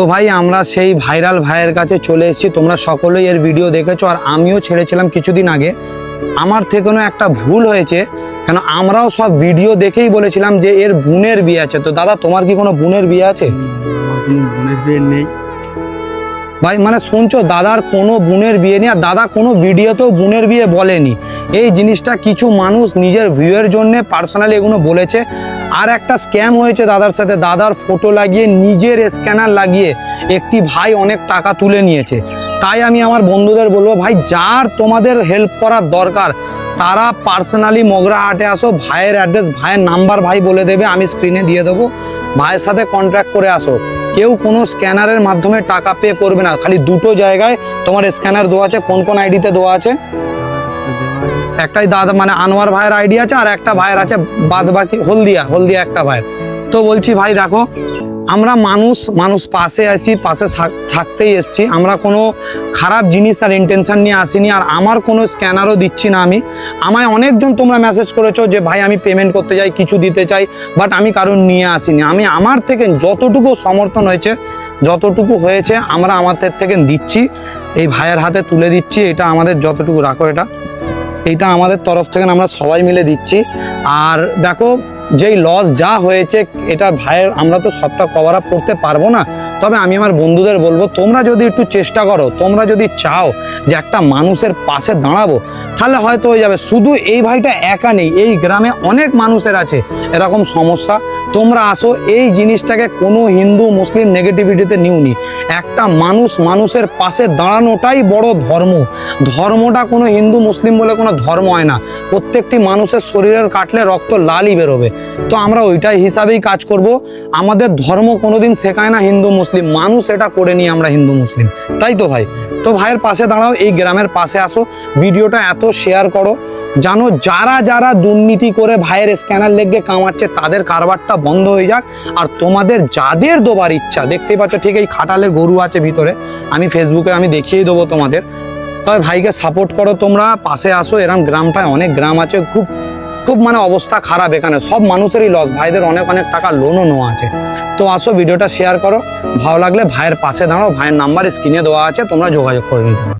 তো ভাই আমরা সেই ভাইরাল ভাইয়ের কাছে চলে এসেছি, তোমরা সকলেই এর ভিডিও দেখেছো আর আমিও ছেড়েছিলাম কিছুদিন আগে। আমার থেকেও একটা ভুল হয়েছে, কেন আমরাও সব ভিডিও দেখেই বলেছিলাম যে এর বোনের বিয়ে আছে। তো দাদা তোমার কি কোনো বোনের বিয়ে আছে? আমার কোনো বোনের বিয়ে নেই ভাই মানে শুনছো, দাদার কোনো বোনের বিয়ে নেই আর দাদা কোনো ভিডিওতেও বোনের বিয়ে বলেনি। এই জিনিসটা কিছু মানুষ নিজের ভিউয়ের জন্য পার্সোনালি এগুলো বলেছে। আর একটা স্ক্যাম হয়েছে দাদার সাথে, দাদার ফটো লাগিয়ে নিজের স্ক্যানার লাগিয়ে একটি ভাই অনেক টাকা তুলে নিয়েছে। তাই আমি আমার বন্ধুদের বলবো, ভাই যার তোমাদের হেল্প করার দরকার তারা পার্সোনালি মগরাহাটে আসো, ভাইয়ের অ্যাড্রেস ভাইয়ের নাম্বার ভাই বলে দেবে, আমি স্ক্রিনে দিয়ে দেবো, ভাইয়ের সাথে কন্ট্যাক্ট করে আসো। কেউ কোনো স্ক্যানারের মাধ্যমে টাকা পে করবে না। খালি দুটো জায়গায় তোমার স্ক্যানার দেওয়া আছে। কোন কোন আইডিতে দেওয়া আছে? একটাই দাদা মানে আনোয়ার ভাইয়ের আইডি আছে, আর একটা ভাইয়ের আছে বাদ বাকি হলদিয়া একটা ভাইয়ের। তো বলছি ভাই দেখো, আমরা মানুষ পাশে আছি, পাশে থাকতেই এসছি। আমরা কোনো খারাপ জিনিস আর ইন্টেনশন নিয়ে আসিনি। আর আমার কোনো স্ক্যানারও দিচ্ছি না আমি। আমায় অনেকজন তোমরা মেসেজ করেছো যে ভাই আমি পেমেন্ট করতে চাই, কিছু দিতে চাই, বাট আমি কারণ নিয়ে আসিনি। আমি আমার থেকে যতটুকু সমর্থন হয়েছে, যতটুকু হয়েছে আমরা আমাদের থেকে দিচ্ছি, এই ভাইয়ের হাতে তুলে দিচ্ছি। এটা আমাদের যতটুকু রাখো, এইটা আমাদের তরফ থেকে আমরা সবাই মিলে দিচ্ছি। আর দেখো যেই লস যা হয়েছে এটা ভাইয়ের, আমরা তো সবটা কভার আপ করতে পারবো না। তবে আমি আমার বন্ধুদের বলবো, তোমরা যদি একটু চেষ্টা করো, তোমরা যদি চাও যে একটা মানুষের পাশে দাঁড়াবো, তাহলে হয়তো হয়ে যাবে। শুধু এই ভাইটা একা নেই, এই গ্রামে অনেক মানুষের আছে এরকম সমস্যা। তোমরা আসো, এই জিনিসটাকে কোনো হিন্দু মুসলিম নেগেটিভিটিতে নিউনি। একটা মানুষের পাশে দাঁড়ানোটাই বড় ধর্ম। ধর্মটা কোনো হিন্দু মুসলিম বলে কোনো ধর্ম হয় না। প্রত্যেকটি মানুষের শরীরের কাটলে রক্ত লালই বেরোবে। তো আমরা ওইটাই হিসাবেই কাজ করব। আমাদের ধর্ম কোনোদিন শেখায় না হিন্দু মুসলিম, মানুষ এটা করে নিই আমরা হিন্দু মুসলিম, তাই তো ভাই? তো ভাইয়ের পাশে দাঁড়াও, এই গ্রামের পাশে আসো, ভিডিওটা এত শেয়ার করো, জানো যারা দুর্নীতি করে ভাইয়ের স্ক্যানার লেগে কামাচ্ছে তাদের কারবারটা বন্ধ হয়ে যাক। আর তোমাদের যাদের দেবার ইচ্ছা, দেখতেই পাচ্ছ ঠিক এই খাটালের গরু আছে ভিতরে, আমি ফেসবুকে আমি দেখিয়ে দেবো তোমাদের। তবে ভাইকে সাপোর্ট করো, তোমরা পাশে আসো। এরকম গ্রামটায় অনেক গ্রাম আছে, খুব মানে অবস্থা খারাপ। এখানে সব মানুষেরই লস, ভাইদের অনেক টাকা লোনও নেওয়া আছে। তো আসো, ভিডিওটা শেয়ার করো, ভালো লাগলে ভাইয়ের পাশে দাঁড়াও। ভাইয়ের নাম্বার স্ক্রিনে দেওয়া আছে, তোমরা যোগাযোগ করে নিতে পারো।